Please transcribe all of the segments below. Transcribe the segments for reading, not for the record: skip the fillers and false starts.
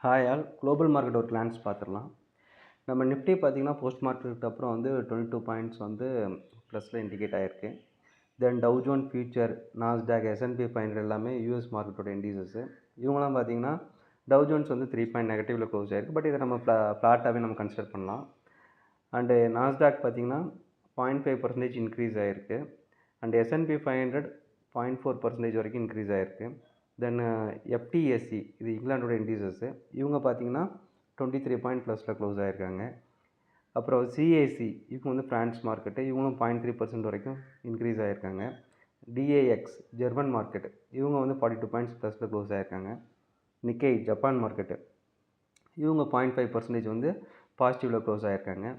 Hi all, global market ஒரு glands பார்த்துடலாம். நம்ம நிஃப்டி பார்த்திங்கன்னா போஸ்ட் மார்க்கெட் அப்புறம் வந்து 22 பாயிண்ட்ஸ் வந்து ப்ளஸில் இண்டிகேட் ஆகிருக்கு. Then Dow Jones future, NASDAQ, S&P 500 எல்லாமே யூஎஸ் மார்க்கெட்டோட இண்டிசஸ்ஸு. இவங்களாம் பார்த்திங்கன்னா டவ் ஜோன்ஸ் வந்து 3 பாயிண்ட் நெகட்டிவில் க்ளோஸ் ஆகிருக்கு. பட் இதை நம்ம ஃப்ளாட்டாகவே நம்ம கன்சிடர் பண்ணலாம். அண்டு நாஸ்டாக் பார்த்திங்கன்னா 0.5% இன்க்ரீஸ் ஆகிருக்கு. அண்ட் S&P 500 0.4% வரைக்கும் இன்க்ரீஸ் ஆகிருக்கு. தென் FTSE, இது இங்கிலாண்டோட இண்டிசஸ்ஸு. இவங்க பார்த்திங்கன்னா 23 பாயிண்ட் ப்ளஸில் க்ளோஸ் ஆகிருக்காங்க. அப்புறம் CAC, இவங்க வந்து ஃப்ரான்ஸ் மார்க்கெட்டு, இவங்களும் 0.3% வரைக்கும் இன்க்ரீஸ் ஆகிருக்காங்க. DAX, ஜெர்மன் மார்க்கெட்டு, இவங்க வந்து 42 பாயிண்ட்ஸ் ப்ளஸில் க்ளோஸ் ஆகிருக்காங்க. நிக்கை, ஜப்பான் மார்க்கெட்டு, இவங்க 0.5% வந்து பாசிட்டிவில் க்ளோஸ் ஆகிருக்காங்க.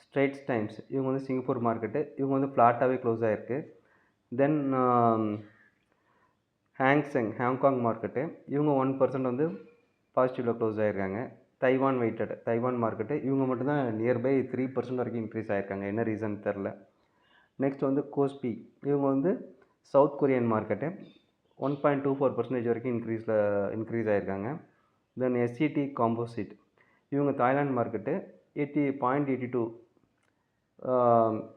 ஸ்ட்ரெய்ட்ஸ் டைம்ஸ், இவங்க வந்து சிங்கப்பூர் மார்க்கெட்டு, இவங்க வந்து ஃப்ளாட்டாகவே க்ளோஸ் ஆகிருக்கு. தென் ஹாங்செங், ஹாங்காங் மார்க்கெட்டு, இவங்க 1% வந்து பாசிட்டிவில் க்ளோஸ் ஆகிருக்காங்க. தைவான் வெயிட்டட், தைவான் மார்க்கெட்டு, இவங்க மட்டும்தான் நியர்பை 3% வரைக்கும் இன்க்ரீஸ் ஆகிருக்காங்க. என்ன ரீசன் தெரில. நெக்ஸ்ட் வந்து கோஸ்பி, இவங்க வந்து சவுத் கொரியன் மார்க்கெட்டு, 1.24% வரைக்கும் இன்க்ரீஸ் ஆகிருக்காங்க. தென் SCT காம்போசிட், இவங்க தாய்லாந்து மார்க்கெட்டு 0.82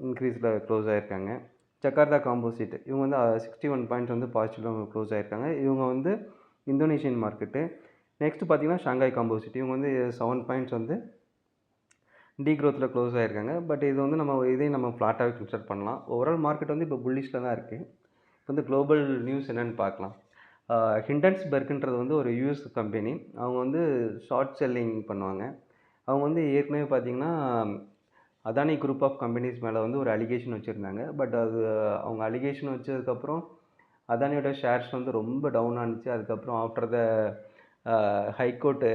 இன்க்ரீஸில் க்ளோஸ் ஆகிருக்காங்க. ஜகார்த்தா காம்போசிட், இவங்க வந்து 61 பாயிண்ட்ஸ் வந்து பாசிட்டிவில் க்ளோஸ் ஆகிருக்காங்க. இவங்க வந்து இந்தோனேஷியன் மார்க்கெட்டு. நெக்ஸ்ட்டு பார்த்திங்கன்னா ஷாங்காய் காம்போசிட், இவங்க வந்து 7 பாயிண்ட்ஸ் வந்து டீக்ரோத்தில் க்ளோஸ் ஆகிருக்காங்க. பட் இது வந்து இதையும் நம்ம ஃப்ளாட்டாகவே கன்சிடர் பண்ணலாம். ஓவரால் மார்க்கெட் வந்து இப்போ புல்லிஷில் தான் இருக்குது. இப்போ வந்து குளோபல் நியூஸ் என்னென்னு பார்க்கலாம். ஹிண்டன்ஸ்பெர்க்ன்றது வந்து ஒரு யூஎஸ் கம்பெனி. அவங்க வந்து ஷார்ட் செல்லிங் பண்ணுவாங்க. அவங்க வந்து ஏற்கனவே பார்த்திங்கன்னா அதானி குரூப் ஆஃப் கம்பெனிஸ் மேலே வந்து ஒரு அலிகேஷன் வச்சுருந்தாங்க. பட் அது அவங்க அலிகேஷன் வச்சதுக்கப்புறம் அதானியோட ஷேர்ஸ் வந்து ரொம்ப டவுன் ஆனிச்சு. அதுக்கப்புறம் after the high court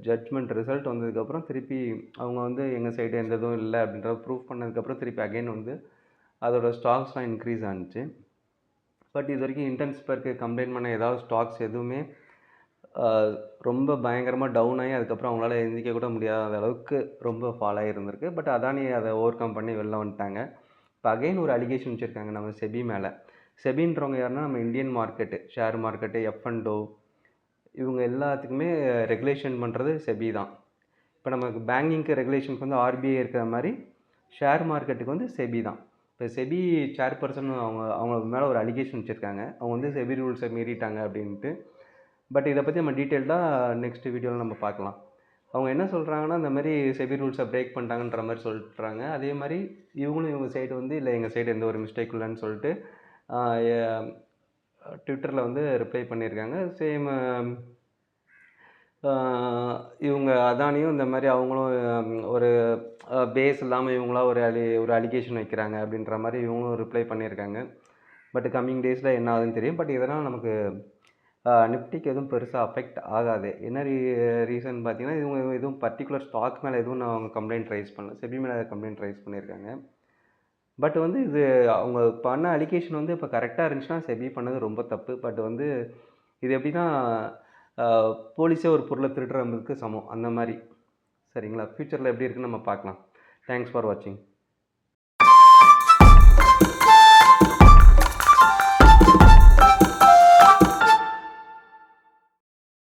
judgement result வந்ததுக்கப்புறம் திருப்பி அவங்க வந்து எங்கள் சைடு எந்த இதுவும் இல்லை அப்படின்றத ப்ரூவ் பண்ணதுக்கப்புறம் திருப்பி அகைன் வந்து அதோடய ஸ்டாக்ஸ்லாம் இன்க்ரீஸ் ஆனிச்சு. பட் இது வரைக்கும் ஹிண்டன்ஸ்பெர்க் கம்ப்ளைண்ட் பண்ண ஏதாவது ஸ்டாக்ஸ் எதுவுமே ரொம்ப பயங்கரமாக டவுன் ஆகி அதுக்கப்புறம் அவங்களால எந்திரிக்க கூட முடியாத அளவுக்கு ரொம்ப ஃபால் ஆகியிருந்திருக்கு. பட் அதானி அதை ஓவர் கம் பண்ணி வெளில வந்துட்டாங்க. இப்போ அகைன் ஒரு அலிகேஷன் வச்சுருக்காங்க நம்ம செபி மேலே. செபின்றவங்க யாருன்னா நம்ம Indian market, share market, F&O, இவங்க எல்லாத்துக்குமே ரெகுலேஷன் பண்ணுறது செபி தான். இப்போ நமக்கு பேங்கிங்க்கு ரெகுலேஷனுக்கு வந்து RBI இருக்கிற மாதிரி ஷேர் மார்க்கெட்டுக்கு வந்து செபி தான். இப்போ செபி சேர்பர்சன் அவங்க மேலே ஒரு அலிகேஷன் வச்சுருக்காங்க. அவங்க வந்து செபி ரூல்ஸை மீறிட்டாங்க அப்படின்ட்டு. பட் இதை பற்றி நம்ம டீட்டெயில்டாக நெக்ஸ்ட் வீடியோவில் நம்ம பார்க்கலாம். அவங்க என்ன சொல்கிறாங்கன்னா, இந்த மாதிரி செபி ரூல்ஸை பிரேக் பண்ணிட்டாங்கன்ற மாதிரி சொல்கிறாங்க. அதே மாதிரி இவங்க சைடு வந்து இல்லை எங்கள் சைடு எந்த ஒரு மிஸ்டேக் இல்லைன்னு சொல்லிட்டு ட்விட்டரில் வந்து ரிப்ளை பண்ணியிருக்காங்க. சேம் இவங்க அதானியும் இந்த மாதிரி அவங்களும் ஒரு பேஸ் இல்லாமல் இவங்களா ஒரு அலிகேஷன் வைக்கிறாங்க அப்படின்ற மாதிரி இவங்களும் ரிப்ளை பண்ணியிருக்காங்க. பட் கம்மிங் டேஸில் என்ன ஆகுதுன்னு தெரியும். பட் இதனால் நமக்கு நிஃப்டிக்கு எதுவும் பெருசாக அஃபெக்ட் ஆகாது. என்ன ரீசன் பார்த்தீங்கன்னா, இவங்க எதுவும் பர்டிகுலர் ஸ்டாக் மேலே எதுவும் அவங்க கம்ப்ளைண்ட் ரைஸ் பண்ணல. செபி மேலே கம்ப்ளைண்ட் ரைஸ் பண்ணியிருக்காங்க. பட் வந்து இது அவங்க பண்ண அலிகேஷன் வந்து இப்போ கரெக்டாக இருந்துச்சுன்னா செபி பண்ணது ரொம்ப தப்பு. பட் வந்து இது எப்படின்னா போலீஸே ஒரு பொருளை திருடுறதுக்கு சமம் அந்த மாதிரி. சரிங்களா? ஃப்யூச்சரில் எப்படி இருக்குன்னு நம்ம பார்க்கலாம். தேங்க்ஸ் ஃபார் வாட்சிங்.